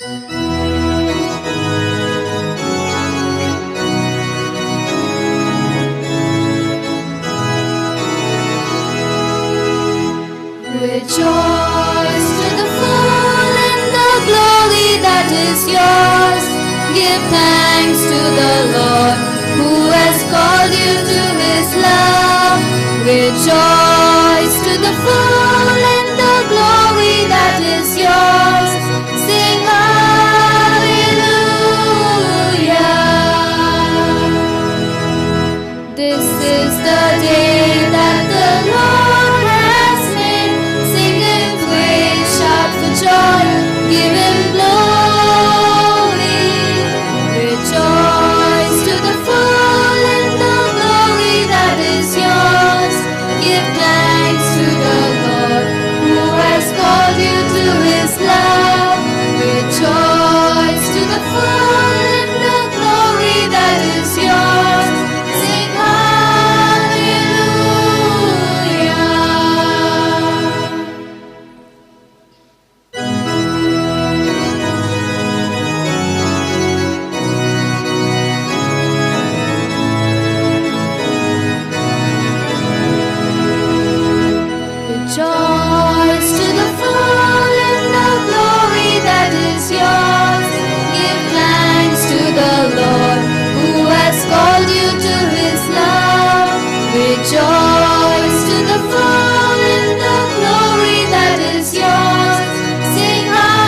Rejoice to the full in the glory that is yours. Give thanks to the Lord who has called you to his love. Rejoice to the full in the glory that is yours. Sing hallelujah. This is the day that the Lord has made. Sing and praise, shout for joy, give him glory. Rejoice to the full in the glory that is yours. Give thanks to the Lord who has called you to his love. Rejoice to the full in the glory that is yours. Sing hallelujah. Rejoice to the full in the glory that is yours. Give thanks to the Lord who has called you to his love. Rejoice to the full in the glory that is yours. Sing hallelujah.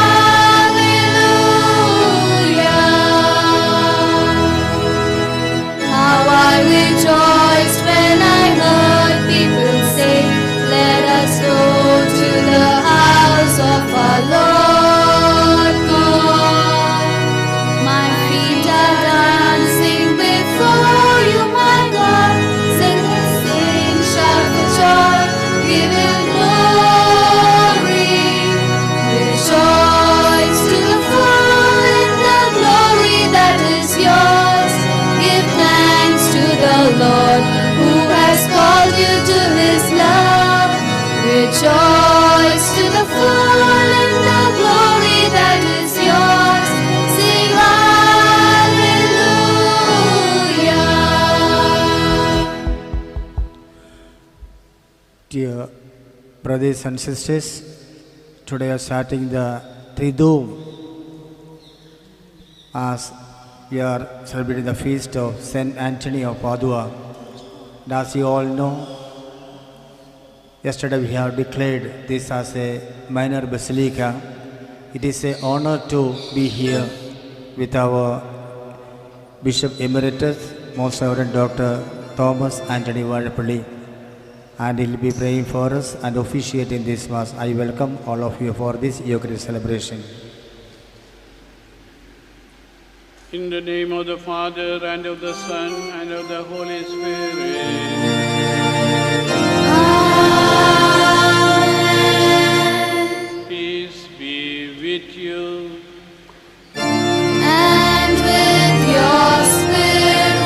How I rejoiced when I heard people say, let us go to the house of our Lord God. My feet are dancing before you, my God. Sing, sing, shout for joy, give him glory. Rejoice to the full in the glory that is yours. Give thanks to the Lord who has called you to his love. Rejoice to the full in the glory that is yours. Sing hallelujah. Dear brothers and sisters, today we are starting the Triduum as we are celebrating the feast of Saint Anthony of Padua. And as you all know, yesterday we have declared this as a minor basilica. It is an honor to be here with our Bishop Emeritus, Most Reverend Dr. Thomas Anthony Varapalli, and he will be praying for us and officiating this Mass. I welcome all of you for this Eucharist celebration. In the name of the Father, and of the Son, and of the Holy Spirit. Peace be with you. And with your spirit.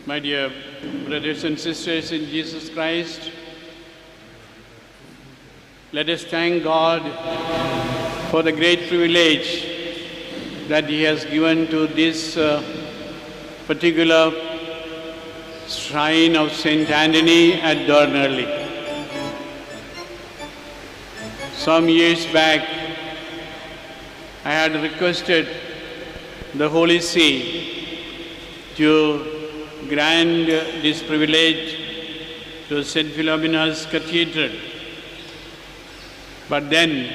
My dear brothers and sisters in Jesus Christ, let us thank God for the great privilege that He has given to this particular shrine of Saint Anthony at Dornerly. Some years back, I had requested the Holy See to grant this privilege to St. Philomena's Cathedral. But then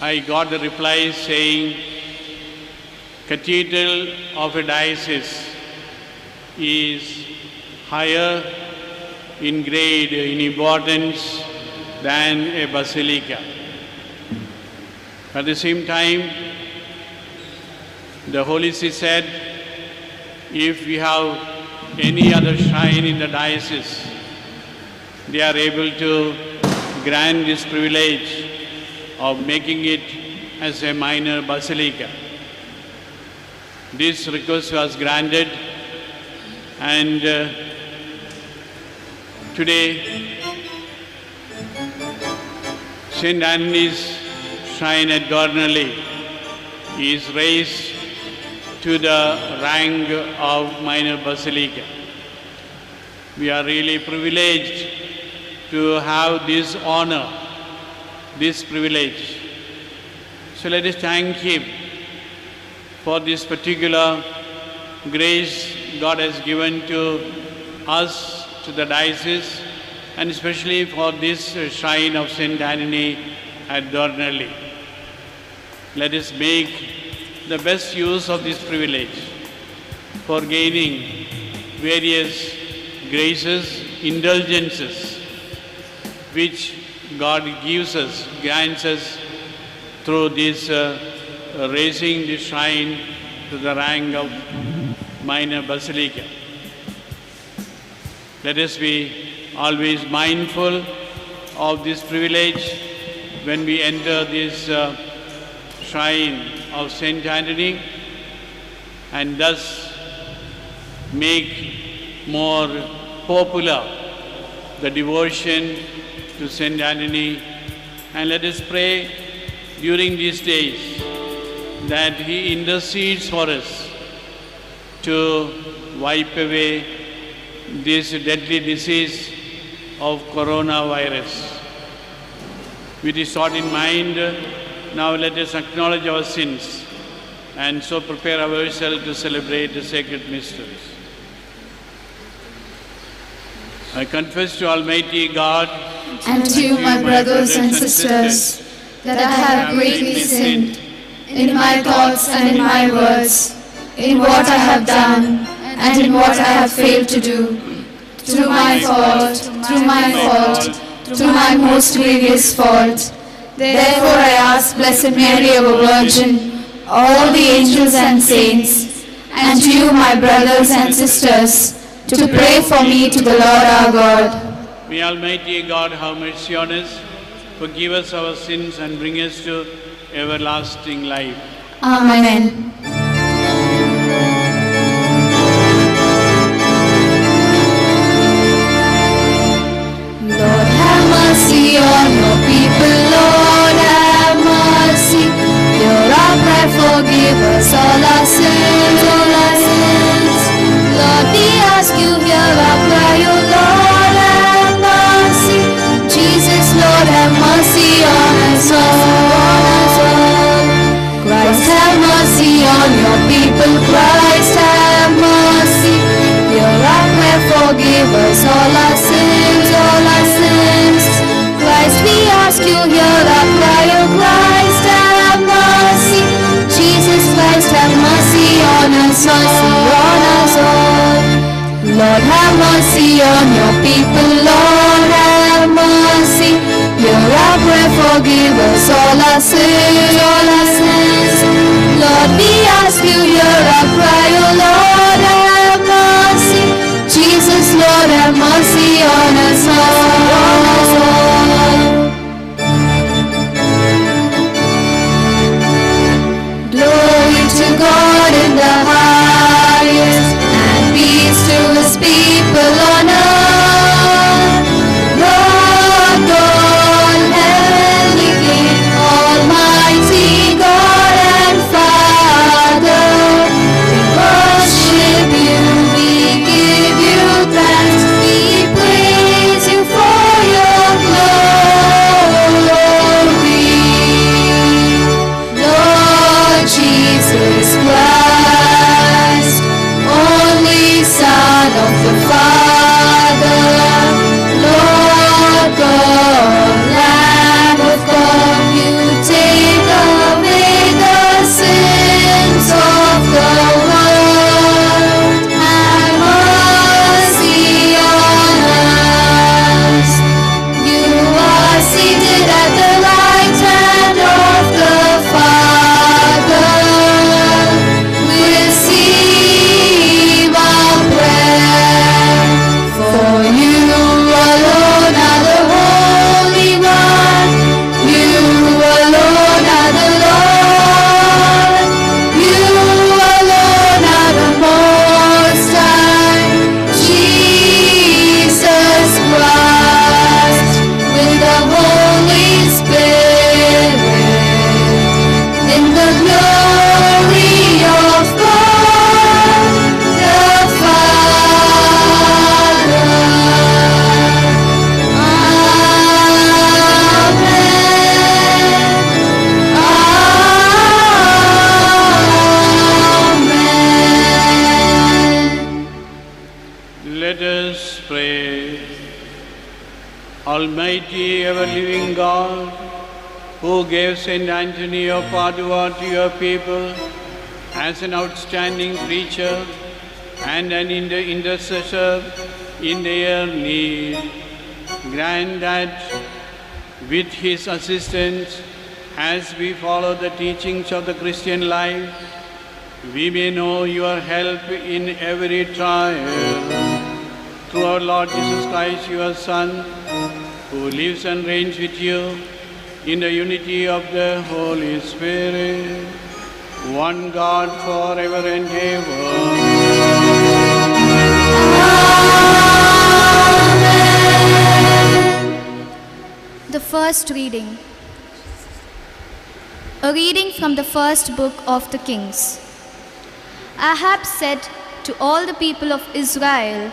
I got the reply saying, Cathedral of a diocese is higher in grade, in importance than a basilica. At the same time, the Holy See said, if we have any other shrine in the diocese, they are able to grant this privilege of making it as a minor basilica. This request was granted, and today St. Anthony's shrine at Dornelli is raised to the rank of minor basilica. We are really privileged to have this honor, this privilege. So let us thank Him for this particular grace God has given to us, to the diocese, and especially for this shrine of St. Anthony at Dornelli. Let us make the best use of this privilege for gaining various graces, indulgences, which God gives us, grants us through this raising the shrine to the rank of minor basilica. Let us be always mindful of this privilege when we enter this shrine of St. Anthony, and thus make more popular the devotion to St. Anthony. And let us pray during these days that He intercedes for us to wipe away this deadly disease of coronavirus. With this thought in mind, now let us acknowledge our sins and so prepare ourselves to celebrate the sacred mysteries. I confess to Almighty God and to you, my brothers and sisters, that I have greatly sinned in my thoughts and in my words, in what I have done and in what I have failed to do, through my fault, through my most grievous fault. Therefore I ask Blessed Mary, our Virgin, all the angels and saints, and to you, my brothers and sisters, to pray for me to the Lord our God. May Almighty God have mercy on us, forgive us our sins, and bring us to everlasting life. Amen. Lord, have mercy on your people. Lord, have mercy. Hear our prayer, forgive us all our sins, all our sins. Lord, we ask you, hear our cry, O Lord, have mercy. Jesus, Lord, have mercy on us all. Christ, have mercy on your people. Christ, have mercy. Hear our prayer, forgive us all our sins, all our sins. Christ, we ask you, hear our cry, O Christ, have mercy. Jesus Christ, have mercy on us all. Lord, have mercy on your people. Lord, have mercy. Hear our prayer, forgive us all our sins, all our sins. Lord, we ask you, hear our cry, O Lord, have mercy. Jesus, Lord, have mercy on us all. Glory to God in the highest, and peace to his people on earth. Lord God, heavenly King, almighty God and Father, we worship you, we give you thanks, we praise you for us pray. Almighty, ever-living God, who gave Saint Anthony of Padua to your people as an outstanding preacher and an intercessor in their need, grant that with his assistance, as we follow the teachings of the Christian life, we may know your help in every trial. Through our Lord Jesus Christ, your Son, who lives and reigns with you in the unity of the Holy Spirit, one God forever and ever. The first reading. A reading from the first book of the Kings. Ahab said to all the people of Israel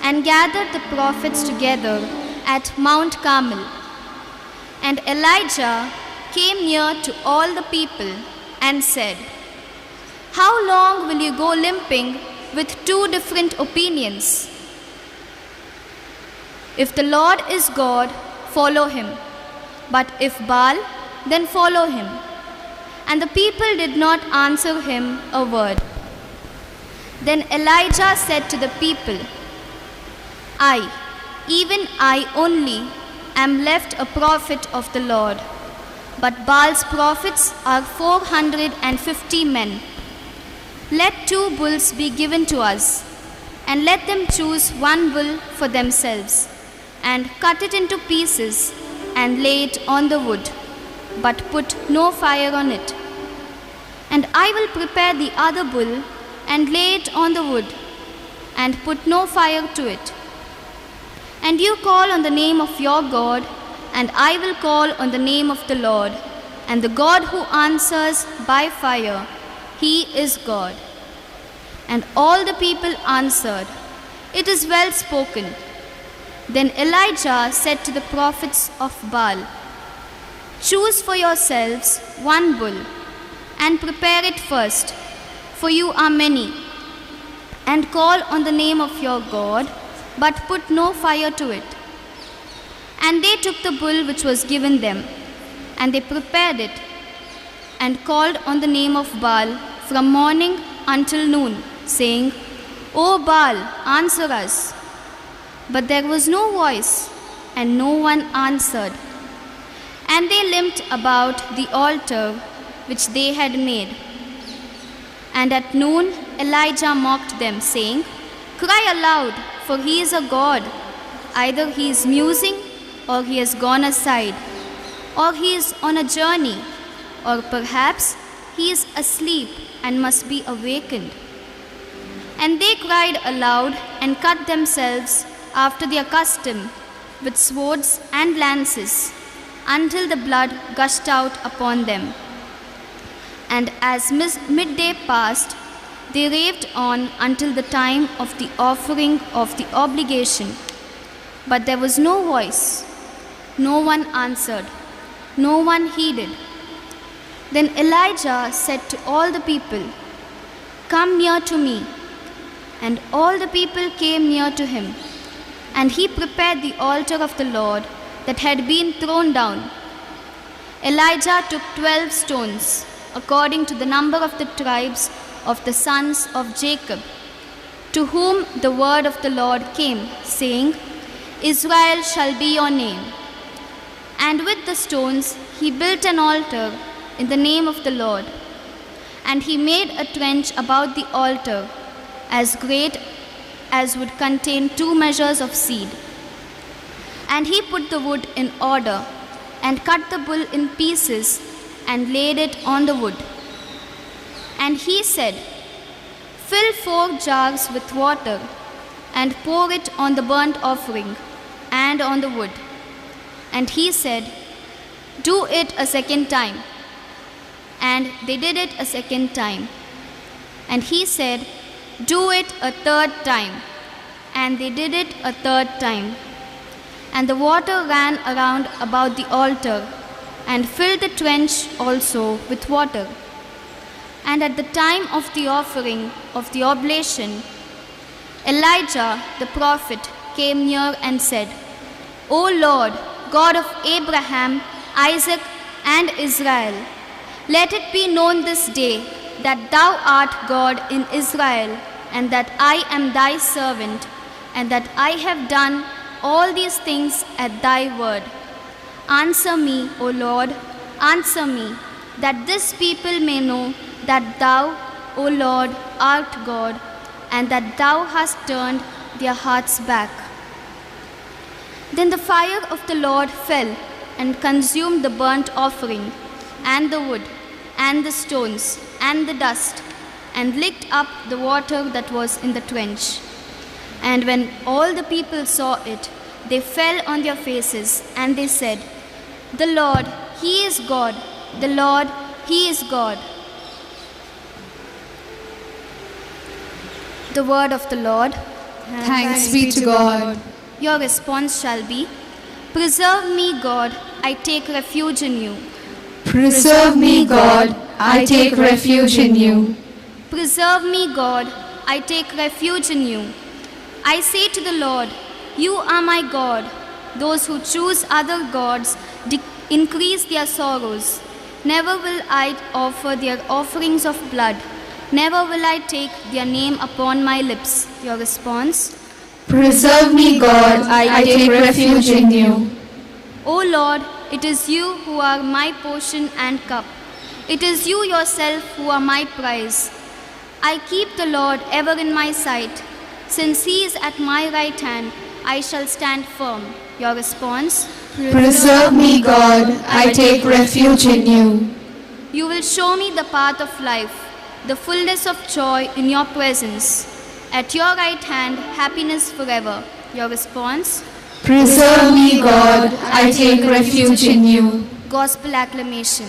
and gathered the prophets together at Mount Carmel. And Elijah came near to all the people and said, "How long will you go limping with two different opinions? If the Lord is God, follow him. But if Baal, then follow him." And the people did not answer him a word. Then Elijah said to the people, "I, even I only, am left a prophet of the Lord, but Baal's prophets are 450 men. Let 2 bulls be given to us, and let them choose 1 bull for themselves, and cut it into pieces, and lay it on the wood, but put no fire on it. And I will prepare the other bull, and lay it on the wood, and put no fire to it. And you call on the name of your God, and I will call on the name of the Lord, and the God who answers by fire, he is God." And all the people answered, "It is well spoken." Then Elijah said to the prophets of Baal, "Choose for yourselves 1 bull, and prepare it first, for you are many, and call on the name of your God, but put no fire to it." And they took the bull which was given them, and they prepared it, and called on the name of Baal from morning until noon, saying, "O Baal, answer us." But there was no voice, and no one answered. And they limped about the altar which they had made. And at noon Elijah mocked them, saying, "Cry aloud, for he is a god. Either he is musing, or he has gone aside, or he is on a journey, or perhaps he is asleep and must be awakened." And they cried aloud and cut themselves after their custom with swords and lances, until the blood gushed out upon them. And as midday passed, they raved on until the time of the offering of the obligation. But there was no voice, no one answered, no one heeded. Then Elijah said to all the people, "Come near to me." And all the people came near to him. And he prepared the altar of the Lord that had been thrown down. Elijah took 12 stones, according to the number of the tribes of the sons of Jacob, to whom the word of the Lord came, saying, "Israel shall be your name." And with the stones he built an altar in the name of the Lord. And he made a trench about the altar, as great as would contain 2 measures of seed. And he put the wood in order, and cut the bull in pieces, and laid it on the wood. And he said, "Fill 4 jars with water, and pour it on the burnt offering, and on the wood." And he said, "Do it a second time." And they did it a second time. And he said, "Do it a third time." And they did it a third time. And the water ran around about the altar, and filled the trench also with water. And at the time of the offering of the oblation, Elijah the prophet came near and said, O Lord, God of Abraham, Isaac, and Israel, let it be known this day that thou art God in Israel, and that I am thy servant, and that I have done all these things at thy word. Answer me, O Lord, answer me, that this people may know that thou, O Lord, art God, and that thou hast turned their hearts back. Then the fire of the Lord fell and consumed the burnt offering, and the wood, and the stones, and the dust, and licked up the water that was in the trench. And when all the people saw it, they fell on their faces, and they said, The Lord, He is God, the Lord, He is God. The word of the Lord. Thanks be to God. Your response shall be, Preserve me, God, I take refuge in you. Preserve me, God, I take refuge in you. Preserve me, God, I take refuge in you. I say to the Lord, You are my God. Those who choose other gods increase their sorrows. Never will I offer their offerings of blood. Never will I take their name upon my lips. Your response? Preserve me, God, I take refuge in you. O Lord, it is you who are my portion and cup. It is you yourself who are my prize. I keep the Lord ever in my sight. Since he is at my right hand, I shall stand firm. Your response? Preserve me, God, I take refuge in you. You will show me the path of life, the fullness of joy in your presence. At your right hand, happiness forever. Your response? Preserve me, God, I take refuge in you. Gospel acclamation.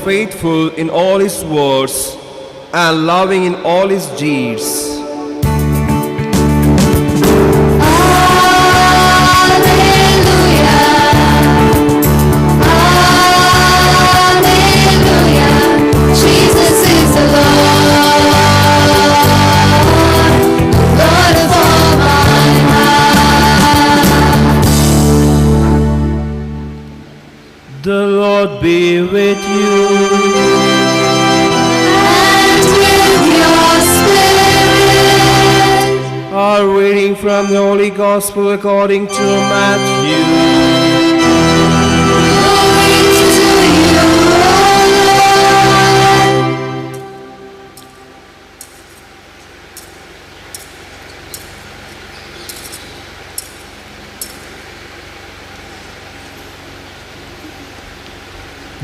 Faithful in all his words and loving in all his deeds. The Lord be with you. And with your spirit. Our reading from the Holy Gospel according to Matthew. Glory to you,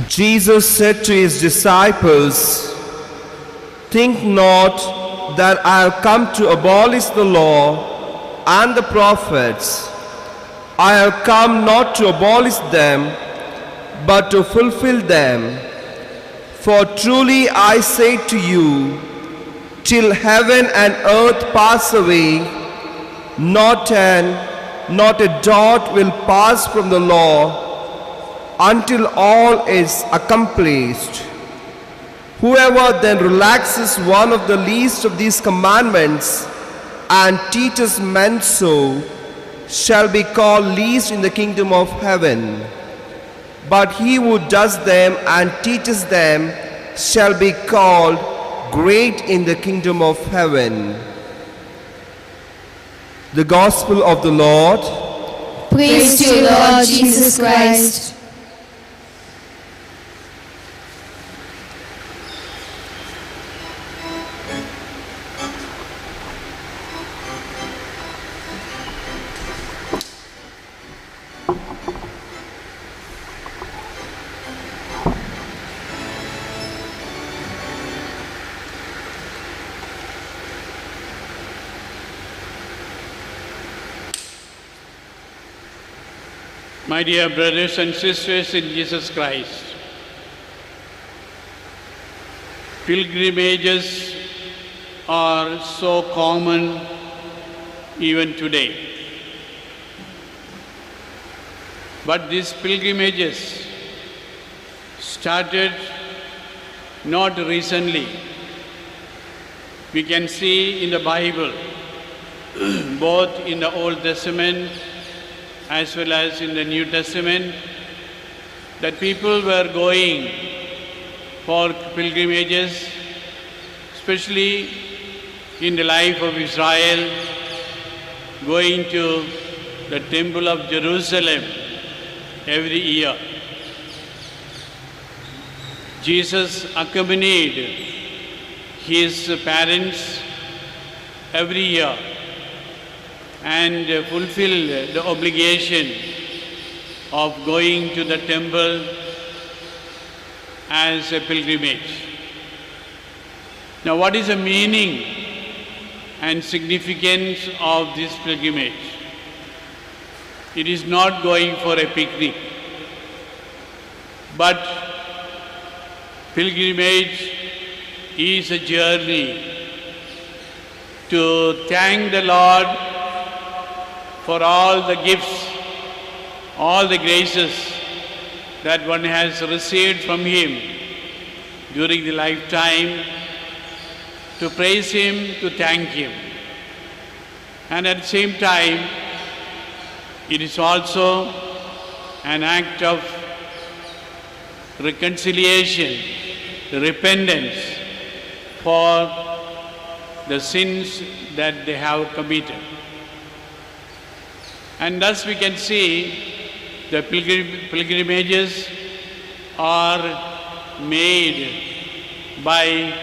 Jesus said to his disciples, Think not that I have come to abolish the law and the prophets. I have come not to abolish them, but to fulfill them. For truly I say to you, till heaven and earth pass away, not a dot will pass from the law until all is accomplished. Whoever then relaxes one of the least of these commandments and teaches men so shall be called least in the kingdom of heaven. but he who does them and teaches them shall be called great in the kingdom of heaven. The Gospel of the Lord. Praise to you, Lord Jesus Christ. My dear brothers and sisters in Jesus Christ, pilgrimages are so common even today. But these pilgrimages started not recently. We can see in the Bible, both in the Old Testament as well as in the New Testament, that people were going for pilgrimages, especially in the life of Israel, going to the Temple of Jerusalem every year. Jesus accompanied his parents every year and fulfilled the obligation of going to the temple as a pilgrimage. Now, what is the meaning and significance of this pilgrimage? It is not going for a picnic, but pilgrimage is a journey to thank the Lord for all the gifts, all the graces that one has received from Him during the lifetime, to praise Him, to thank Him. And at the same time, it is also an act of reconciliation, repentance for the sins that they have committed. And thus we can see the pilgrimages are made by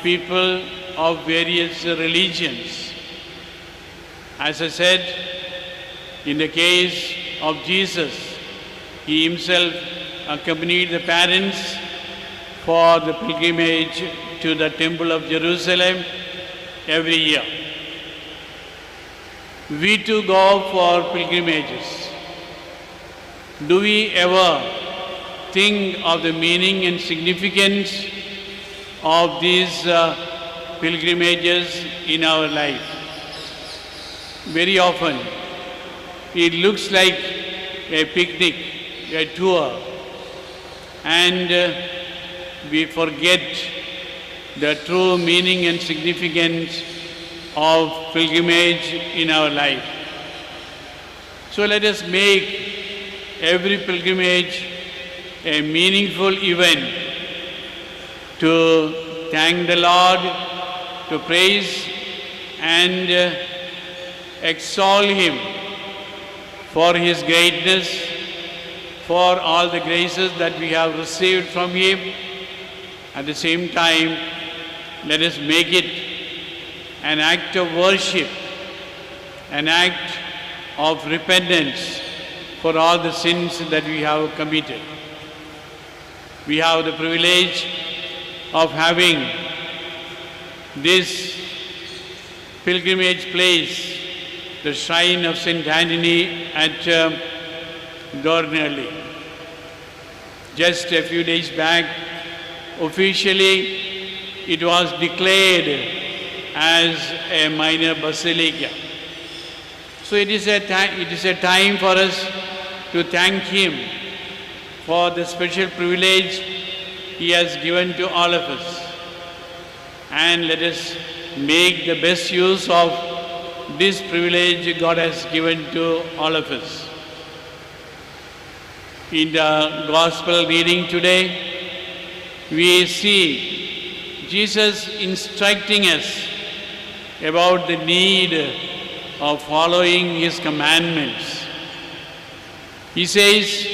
people of various religions. As I said, in the case of Jesus, He Himself accompanied the parents for the pilgrimage to the Temple of Jerusalem every year. We too go for pilgrimages. Do we ever think of the meaning and significance of these pilgrimages in our life? Very often, it looks like a picnic, a tour, and we forget the true meaning and significance of pilgrimage in our life. So let us make every pilgrimage a meaningful event to thank the Lord, to praise and exalt Him for His greatness, for all the graces that we have received from Him. At the same time, let us make it an act of worship, an act of repentance for all the sins that we have committed. We have the privilege of having this pilgrimage place, the shrine of St. Anthony at Dornelli. Just a few days back, officially it was declared as a minor basilica. So it is a time for us to thank Him for the special privilege He has given to all of us. And let us make the best use of this privilege God has given to all of us. In the Gospel reading today, we see Jesus instructing us about the need of following His commandments. He says,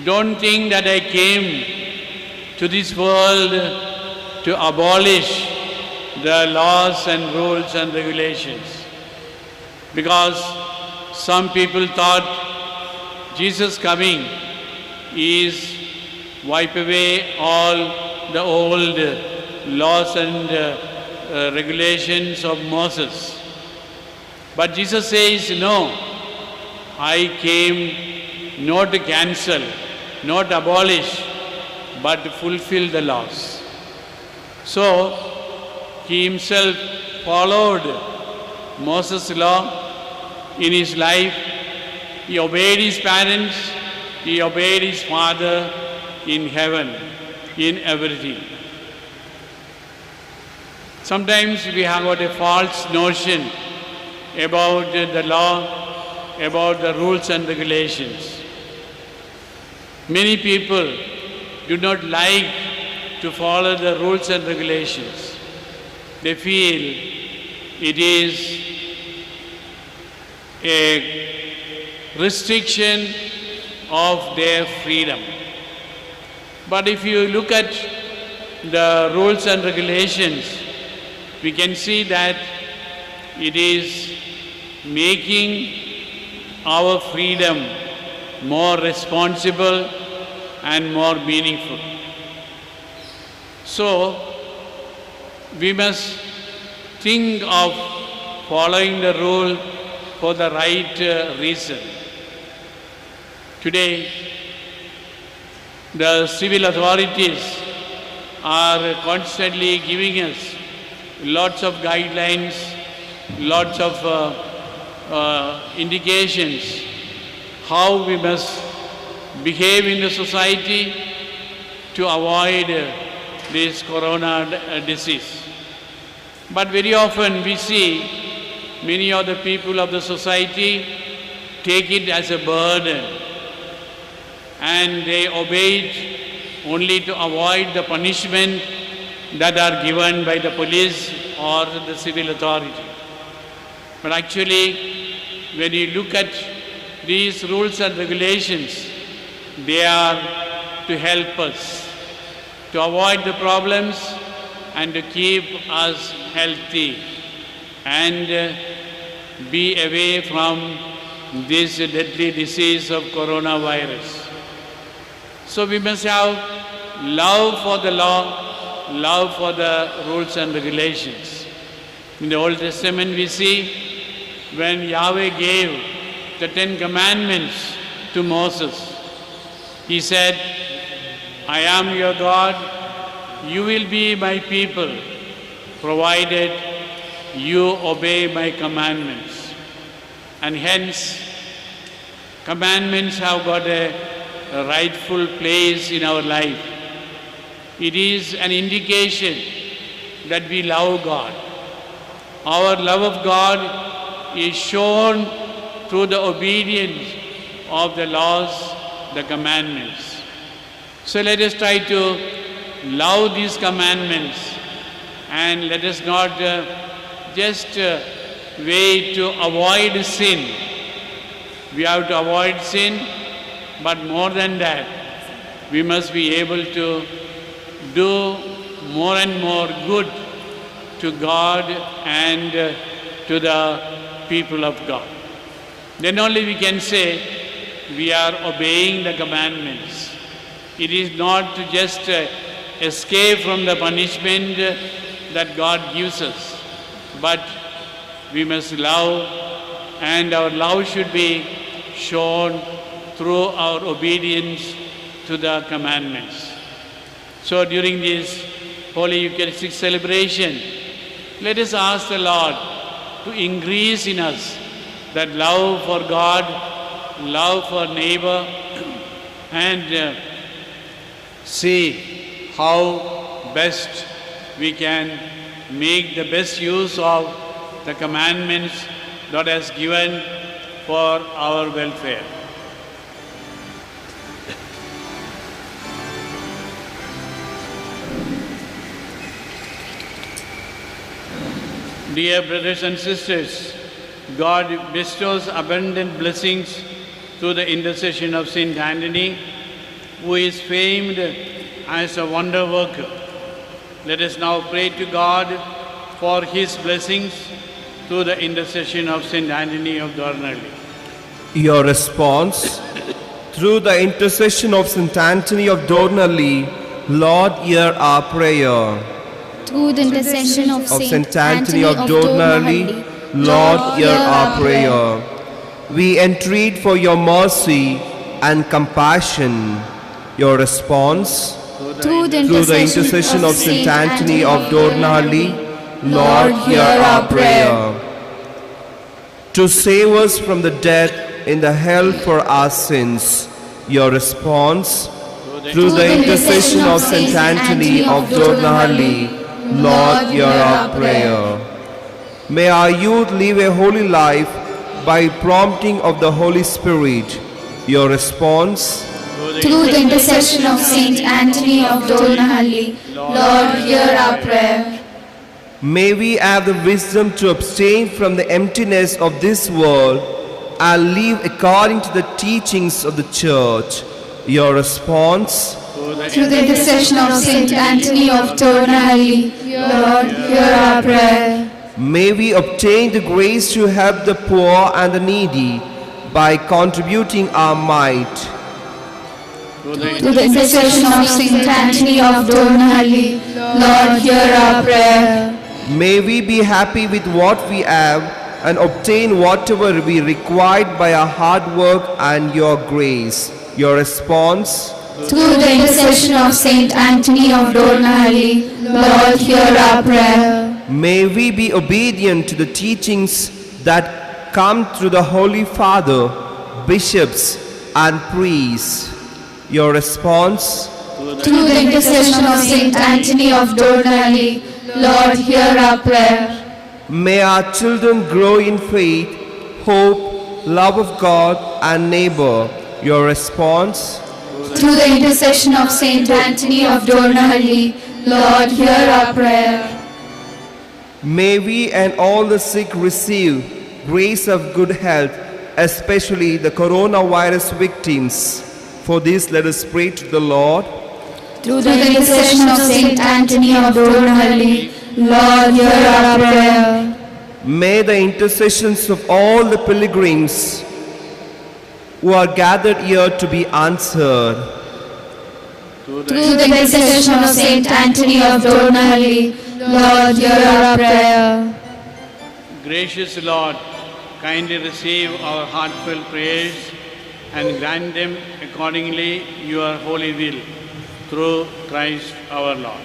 "Don't think that I came to this world to abolish the laws and rules and regulations." Because some people thought Jesus coming is wipe away all the old laws and regulations of Moses. But Jesus says, "No, I came not to cancel, not abolish, but to fulfill the laws." So, He Himself followed Moses' law in His life. He obeyed His parents, He obeyed His Father in heaven, in everything. Sometimes we have got a false notion about the law, about the rules and regulations. Many people do not like to follow the rules and regulations. They feel it is a restriction of their freedom. But if you look at the rules and regulations, we can see that it is making our freedom more responsible and more meaningful. So, we must think of following the rule for the right reason. Today, the civil authorities are constantly giving us lots of guidelines, lots of indications how we must behave in the society to avoid this corona disease. But very often we see many of the people of the society take it as a burden and they obey it only to avoid the punishment that are given by the police or the civil authority. But actually, when you look at these rules and regulations, they are to help us to avoid the problems and to keep us healthy and be away from this deadly disease of coronavirus. So we must have love for the law, love for the rules and regulations. In the Old Testament we see when Yahweh gave the 10 Commandments to Moses, He said, "I am your God, you will be my people, provided you obey my commandments." And hence, commandments have got a rightful place in our life. It is an indication that we love God. Our love of God is shown through the obedience of the laws, the commandments. So let us try to love these commandments and let us not just wait to avoid sin. We have to avoid sin, but more than that, we must be able to do more and more good to God and to the people of God. Then only we can say we are obeying the commandments. It is not to just escape from the punishment that God gives us, but we must love, and our love should be shown through our obedience to the commandments. So during this Holy Eucharistic celebration, let us ask the Lord to increase in us that love for God, love for neighbor, and see how best we can make the best use of the commandments God has given for our welfare. Dear brothers and sisters, God bestows abundant blessings through the intercession of Saint Anthony, who is famed as a wonder worker. Let us now pray to God for his blessings through the intercession of Saint Anthony of Dornali. Your response. Through the intercession of St. Anthony of Dornali, Lord, hear our prayer. Through the intercession of St. Anthony of Dornali, Lord, hear our prayer. We entreat for your mercy and compassion. Your response. Through the intercession of St. Anthony of Dornali, Lord, hear our prayer. To save us from the death in the hell for our sins. Your response. Through the intercession of St. Anthony of Dornali, Lord, hear our prayer. May our youth live a holy life by prompting of the Holy Spirit. Your response. Through the intercession of Saint Anthony of Dornali, Lord, hear our prayer. May we have the wisdom to abstain from the emptiness of this world and live according to the teachings of the Church. Your response. Through the intercession of Saint Anthony of Dornali, Lord, hear our prayer. May we obtain the grace to help the poor and the needy by contributing our might. Through the intercession of Saint Anthony of Dornali, Lord, hear our prayer. May we be happy with what we have and obtain whatever we required by our hard work and your grace. Your response. Through the intercession of Saint Anthony of Dornali, Lord, hear our prayer. May we be obedient to the teachings that come through the Holy Father, bishops and priests. Your response. Through the intercession of Saint Anthony of Dornali, Lord, hear our prayer. May our children grow in faith, hope, love of God and neighbor. Your response. Through the intercession of Saint Anthony of Dornali, Lord, hear our prayer. May we and all the sick receive grace of good health, especially the coronavirus victims. For this, let us pray to the Lord. Through the intercession of Saint Anthony of Dornali, Lord, hear our prayer. May the intercessions of all the pilgrims who are gathered here to be answered. Through the intercession of Saint Anthony of Dornali, Lord, hear our prayer. Gracious Lord, kindly receive our heartfelt prayers and grant them accordingly your holy will, through Christ our Lord.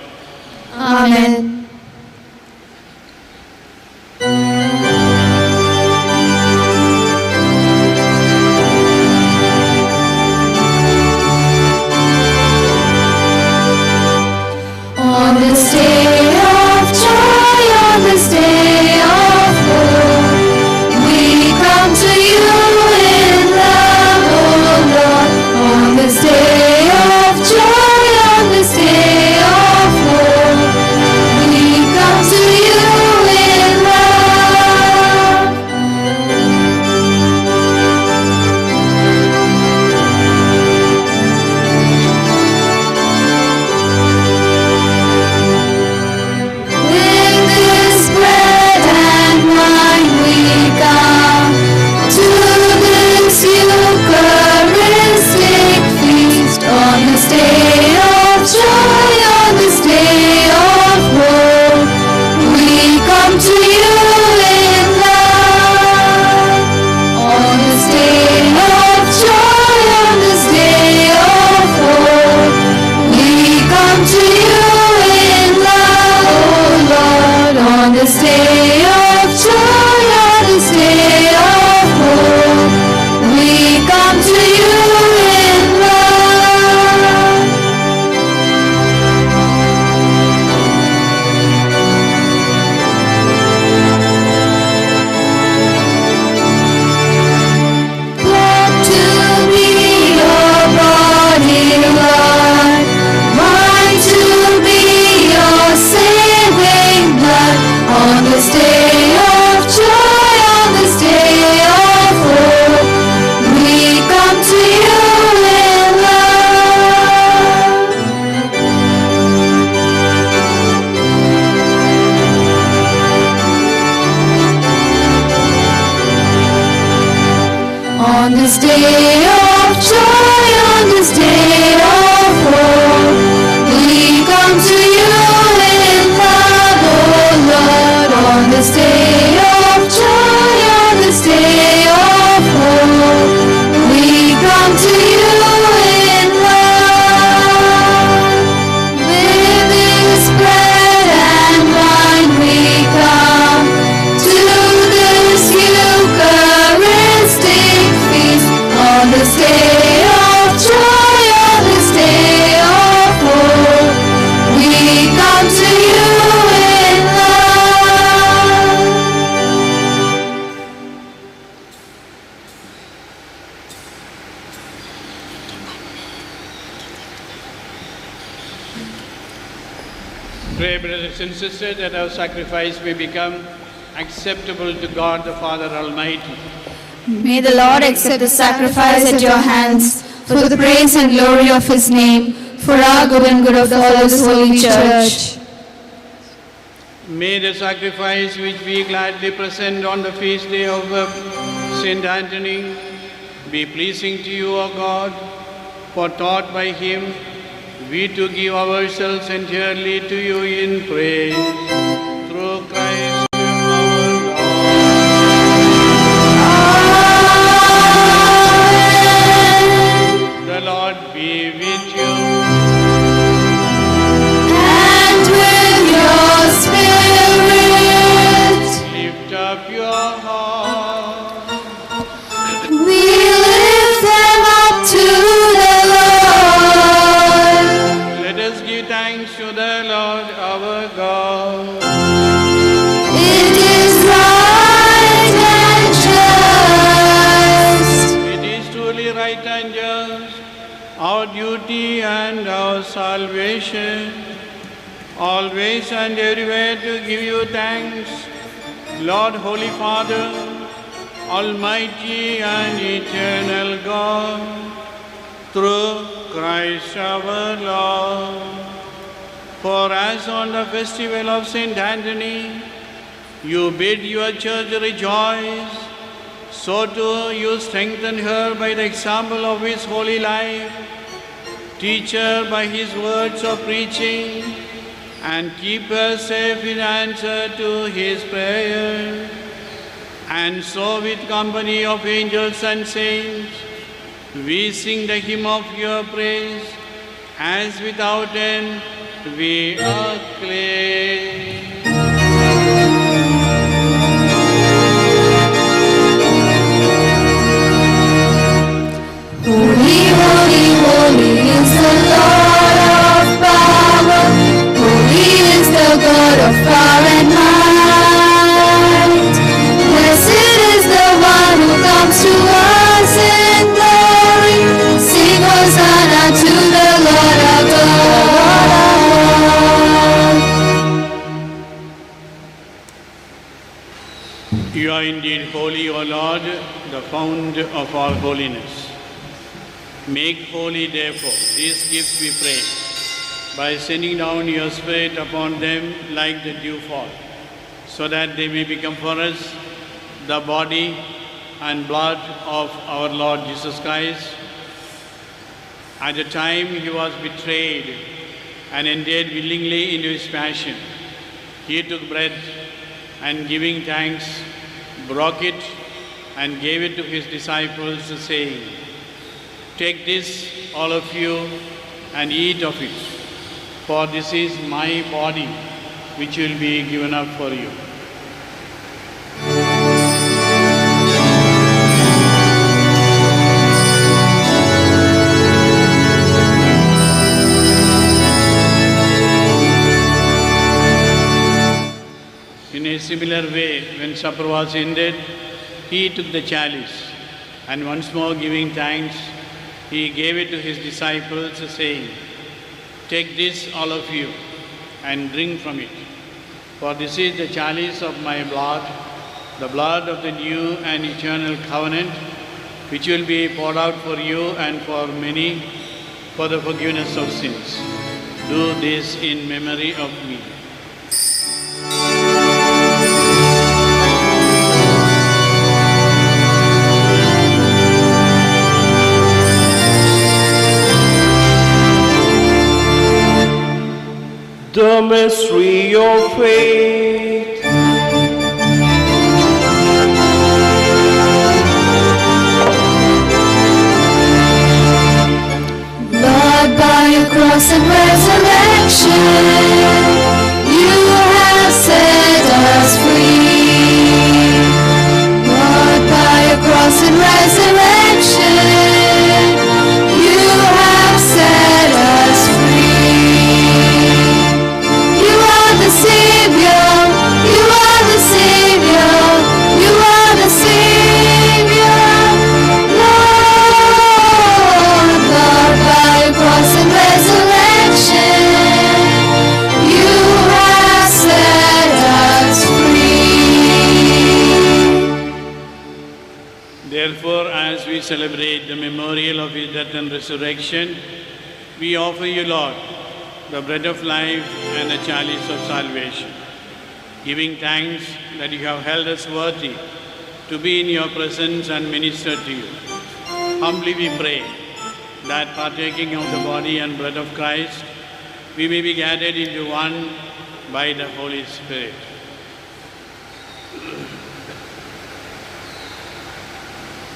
Amen. On this day of joy, on this day of hope, we come to you in love, O Lord. On this day of joy, on this day of hope, we come to you in love. Pray, brothers and sisters, that our sacrifice may become acceptable to God the Father Almighty. May the Lord accept the sacrifice at your hands for the praise and glory of His name, for our good and good of all His holy church. May the sacrifice which we gladly present on the feast day of Saint Anthony be pleasing to you, O God, for taught by him we to give ourselves entirely to you in praise through Christ our Lord. The Lord be with you. And with your spirit, Lift up your heart. we lift them up to the Lord. Let us give thanks to the Lord our God. It is right and just. It is truly right and just, our duty and our salvation, always and everywhere to give you thanks, Lord, Holy Father, Almighty and eternal God, through Christ our Lord. For as on the festival of Saint Anthony, you bid your church rejoice, so too you strengthen her by the example of his holy life. Teach her by his words of preaching, and keep her safe in answer to his prayer. And so with company of angels and saints, we sing the hymn of your praise, as without end we acclaim. Holy, holy, holy is the Lord of power. Holy is the God of power and might. Blessed is the one who comes to us in glory. Sing Hosanna to the Lord our God. You are indeed holy, O Lord, the fount of all holiness. Make holy, therefore, these gifts, we pray, by sending down your Spirit upon them like the dewfall, so that they may become for us the body and blood of our Lord Jesus Christ. At the time he was betrayed and entered willingly into his passion, he took bread and, giving thanks, broke it and gave it to his disciples, saying, "Take this, all of you, and eat of it, for this is my body, which will be given up for you." In a similar way, when supper was ended, he took the chalice, and once more giving thanks, he gave it to his disciples, saying, "Take this, all of you, and drink from it. For this is the chalice of my blood, the blood of the new and eternal covenant, which will be poured out for you and for many for the forgiveness of sins. Do this in memory of me." The mystery of faith. Lord, by your cross and resurrection, you have set us free. Lord, by your cross and resurrection, you have set us free. You are the Savior, you are the Savior, you are the Savior. Lord, Lord, by your cross and resurrection, you Therefore, as we celebrate the memorial of his death and resurrection, we offer you, Lord, the bread of life and the chalice of salvation, giving thanks that you have held us worthy to be in your presence and minister to you. Humbly we pray that partaking of the body and blood of Christ, we may be gathered into one by the Holy Spirit.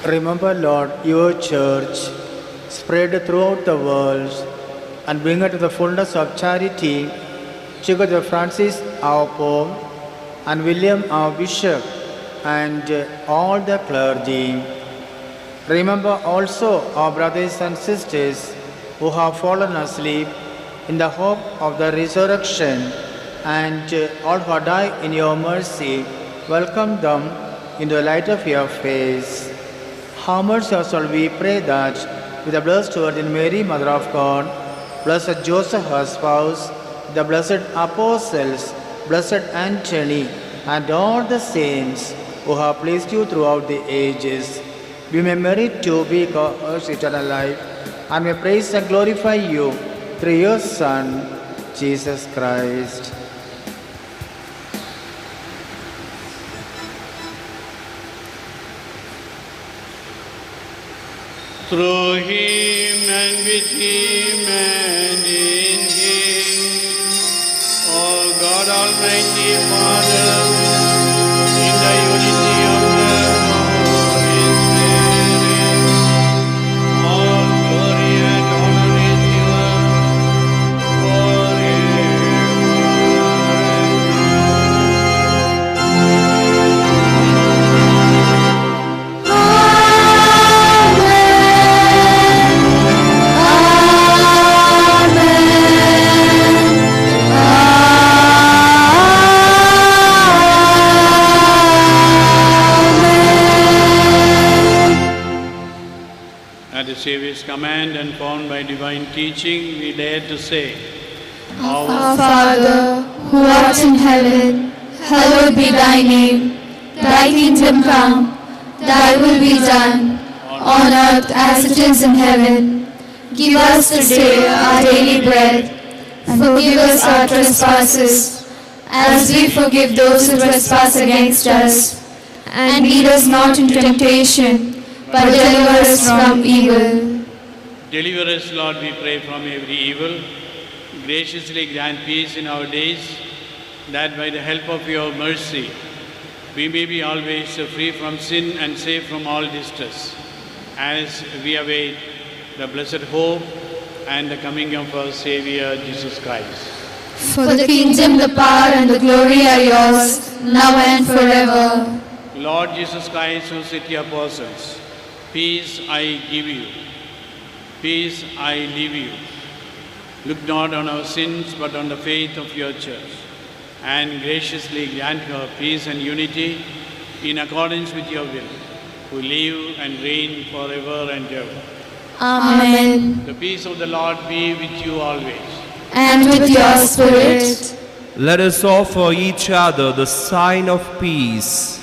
Remember, Lord, your church spread throughout the world and bring her to the fullness of charity. Together Francis, our Pope, and William, our Bishop, and all the clergy. Remember also our brothers and sisters who have fallen asleep in the hope of the resurrection, and all who die in your mercy. Welcome them into the light of your face. How much also we pray that with the Blessed Virgin Mary, Mother of God, Blessed Joseph, her spouse, the blessed apostles, Blessed Anthony, and all the saints who have pleased you throughout the ages, we may merit to be God's eternal life, and may praise and glorify you through your Son, Jesus Christ. Through him and with him and in him, O God Almighty Father, in the unity of the Holy Spirit, all glory and honor is yours forever At the Saviour's command and formed by divine teaching, we dare to say, Our Father, who art in heaven, hallowed be thy name. Thy kingdom come, thy will be done, on earth as it is in heaven. Give us today our daily bread, and forgive us our trespasses, as we forgive those who trespass against us. And lead us not into temptation, but deliver us from evil. Deliver us, Lord, we pray, from every evil. Graciously grant peace in our days, that by the help of your mercy, we may be always free from sin and safe from all distress, as we await the blessed hope and the coming of our Savior, Jesus Christ. For the kingdom, the power, and the glory are yours, now and forever. Lord Jesus Christ, who said to your apostles, peace I give you, peace I leave you. Look not on our sins, but on the faith of your church, and graciously grant her peace and unity in accordance with your will, who live and reign forever and ever. Amen. The peace of the Lord be with you always. And with your spirit. Let us offer each other the sign of peace.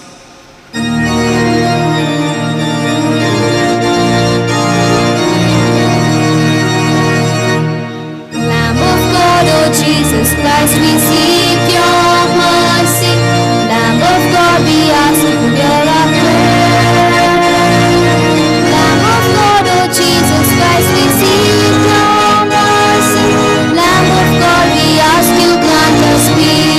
Jesus Christ, we seek your mercy. Lamb of God, we ask you to hear our prayer. Lamb of God, oh Jesus Christ, we seek your mercy. Lamb of God, we ask you grant us peace.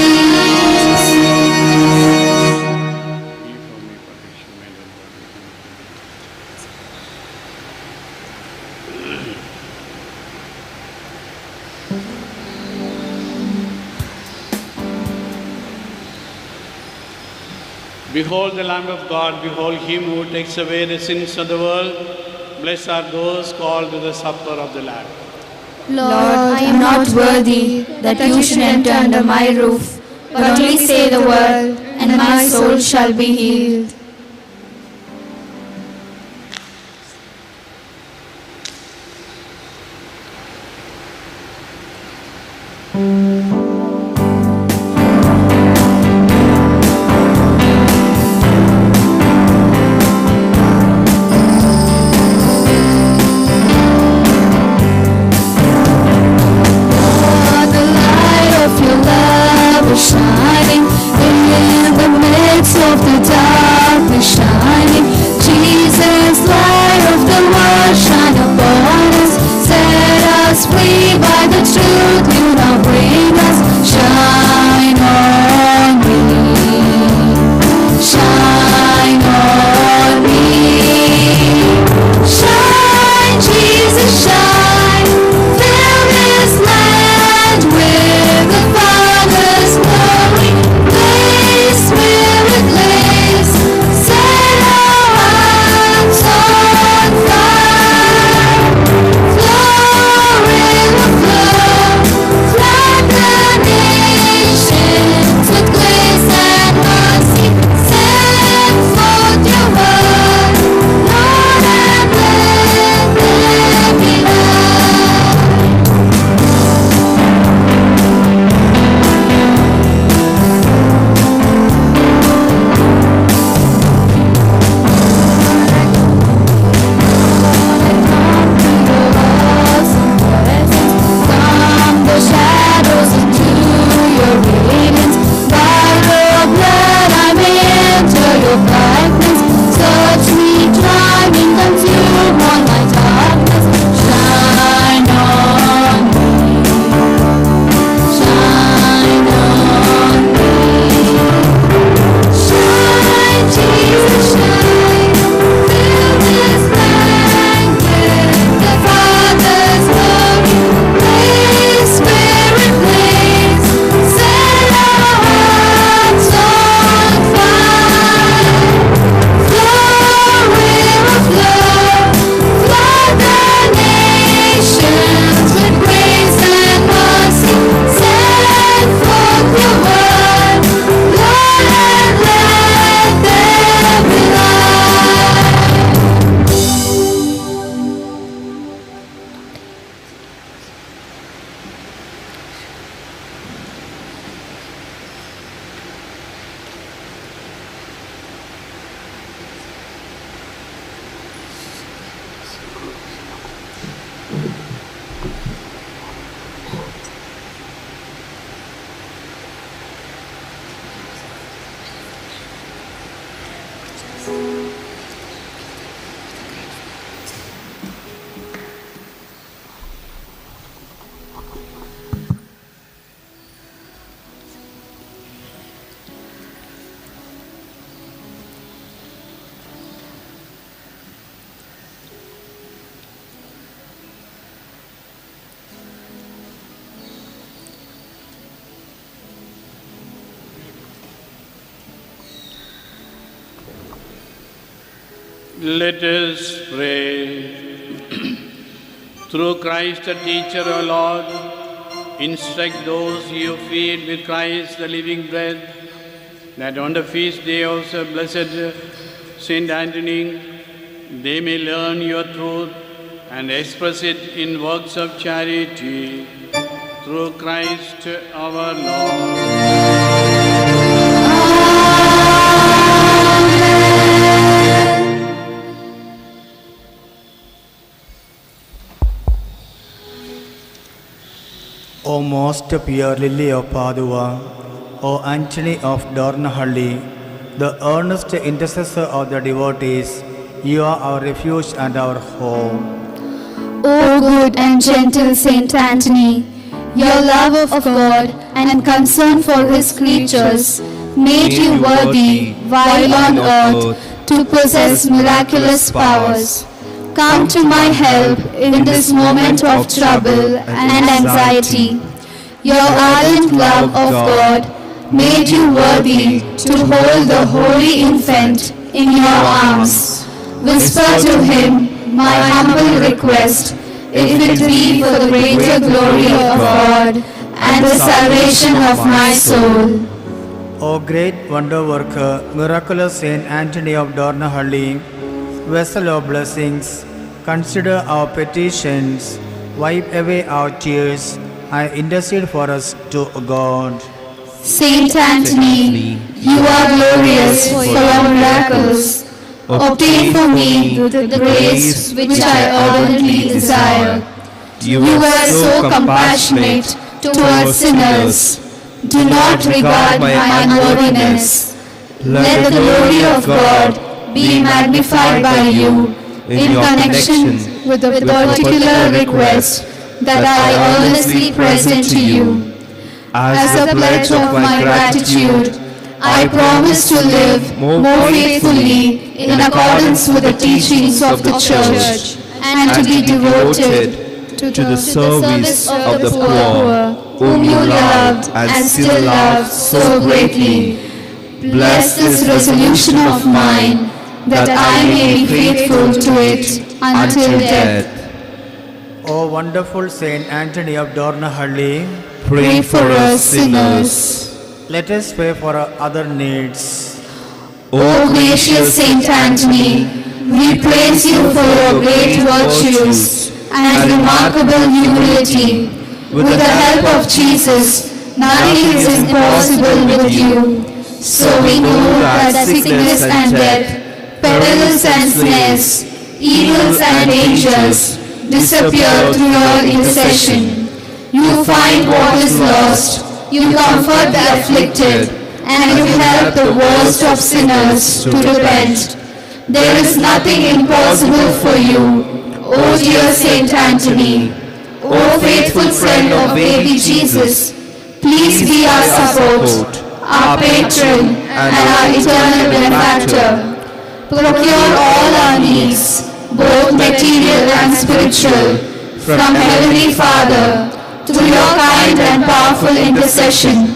Behold the Lamb of God, behold him who takes away the sins of the world. Blessed are those called to the supper of the Lamb. Lord, I am not worthy that you should enter under my roof, but only say the word, and my soul shall be healed. Let us pray. Through Christ the teacher, O Lord, instruct those you feed with Christ the living bread, that on the feast day of the blessed Saint Anthony, they may learn your truth and express it in works of charity. Through Christ our Lord. O most pure lily of Padua, O Anthony of Dornahalli, the earnest intercessor of the devotees, you are our refuge and our home. O good and gentle Saint Anthony, your love of God and concern for his creatures made you worthy while on earth to possess miraculous powers. Come to my help in this moment of trouble and anxiety. Your ardent love of God made you worthy to hold the holy infant in your arms. Whisper to him my humble request, if it be for the greater glory of God and the salvation of my soul. O great wonder worker, miraculous Saint Anthony of Dornahalli, vessel of blessings, consider our petitions, wipe away our tears, and intercede for us to God. Saint Anthony, you are glorious for your miracles. Obtain for me the grace which I ardently desire. You were so compassionate towards sinners. Do not regard my unworthiness. Let the glory of God be magnified by you in connection with the particular request that I earnestly present to you. As a pledge of my gratitude, I promise to live more faithfully in accordance with the teachings of the Church and to be devoted to the service of the poor, whom you loved and still love so greatly. Bless this resolution of mine, that I may be faithful to it until death. O wonderful Saint Anthony of Dornahalli, Pray for us sinners. let us pray for our other needs. O gracious Saint Anthony, we praise you for your great virtues and remarkable humility. With the help of Jesus, nothing is impossible with you. So we know that sickness and death, perils and snares, evils and dangers disappear through your intercession. You find what is lost, you comfort the afflicted, and you help the worst of sinners to repent. There is nothing impossible for you, O dear Saint Anthony. O faithful friend of baby Jesus, please be our support, our patron, and our eternal benefactor. Procure all our needs, both material and spiritual, from Heavenly Father, through your kind and powerful intercession.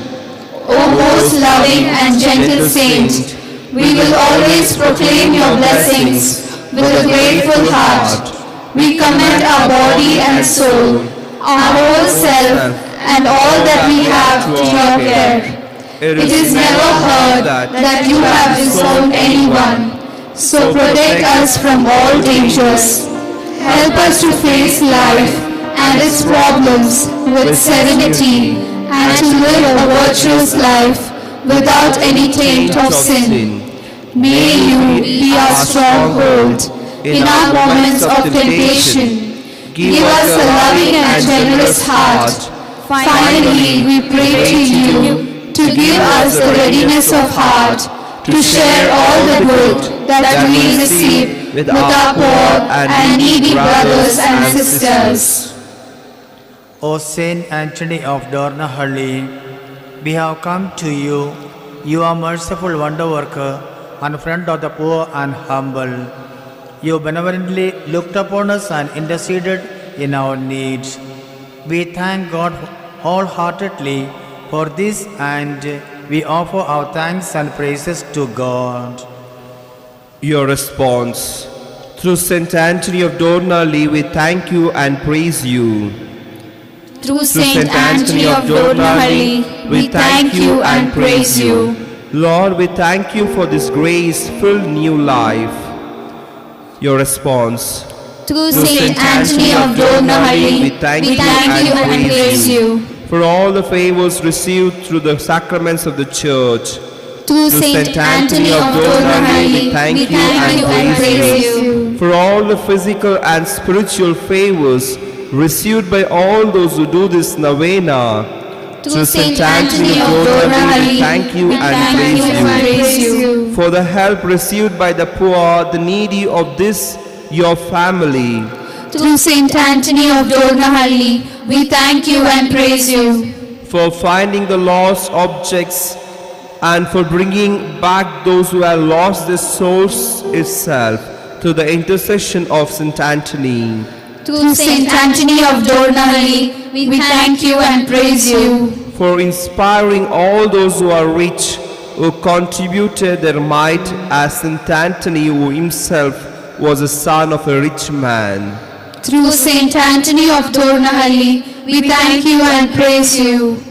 O most loving and gentle Saint, we will always proclaim your blessings with a grateful heart. We commend our body and soul, our whole self, and all that we have to your care. It is never heard that you have disowned anyone, so protect us from all dangers. Help us to face life and its problems with serenity, and to live a virtuous life without any taint of sin. May you be our stronghold in our moments of temptation. Give us a loving and generous heart. Finally, we pray to you to give us the readiness of heart to share all the good that we receive with our poor and needy brothers and sisters. O Saint Anthony of Dornahalli, we have come to you. You are merciful wonder worker and friend of the poor and humble. You benevolently looked upon us and interceded in our needs. We thank God wholeheartedly for this, and we offer our thanks and praises to God. Your response Through Saint Anthony of Dornali, we thank you and praise you. Through Saint Anthony of Dornali, we thank you and praise you. Lord, we thank you for this grace-filled new life. Your response. Through Saint Anthony of Dornali, we thank you and praise you. For all the favors received through the sacraments of the Church. Through Saint Anthony of Dornali, we thank you and praise you. For all the physical and spiritual favors received by all those who do this novena. Through Saint Anthony of Dornali, we thank you and praise you. For the help received by the poor, the needy of this your family. Through Saint Anthony of Dornali, we thank you and praise you. For finding the lost objects and for bringing back those who have lost their souls itself through the intercession of Saint Anthony. Through Saint Anthony of Dornali, we thank you and praise you. For inspiring all those who are rich, who contributed their mite, as Saint Anthony, who himself was a son of a rich man. Through Saint Anthony of Dornali, we thank you and praise you.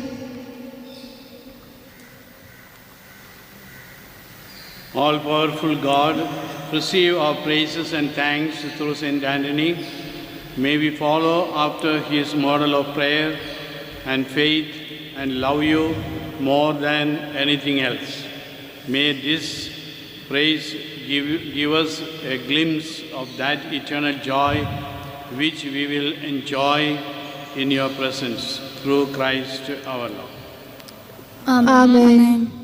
All-powerful God, receive our praises and thanks through Saint Anthony. May we follow after his model of prayer and faith and love you more than anything else. May this praise give us a glimpse of that eternal joy which we will enjoy in your presence through Christ our Lord. Amen.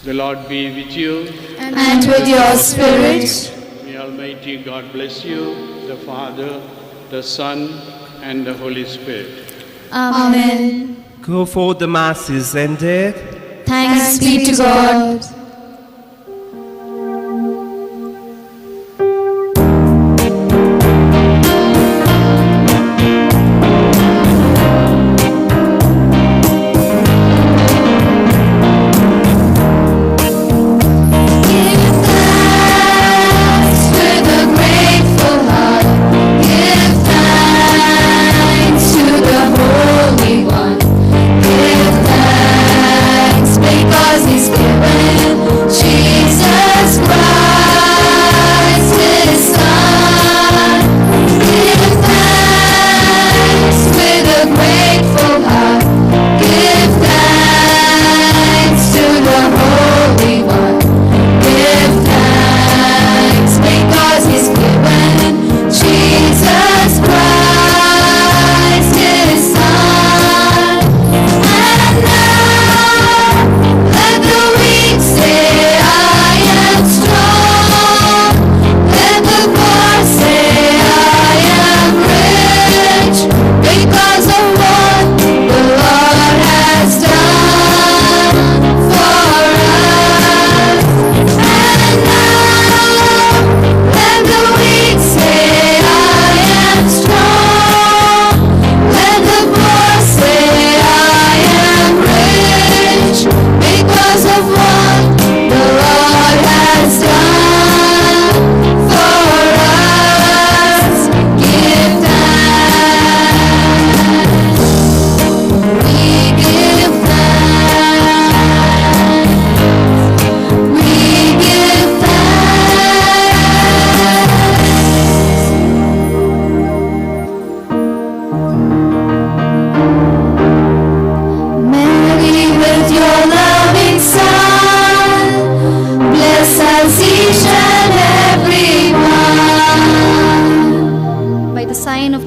The Lord be with you. And with your spirit. May Almighty God bless you, the Father, the Son, and the Holy Spirit. Amen. Go forth, the Mass is ended. Thanks be to God.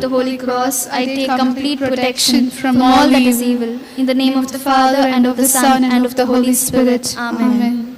Holy Cross, I take complete protection from all that is evil. In the name of the Father, and of the Son, and of the Holy Spirit. Amen.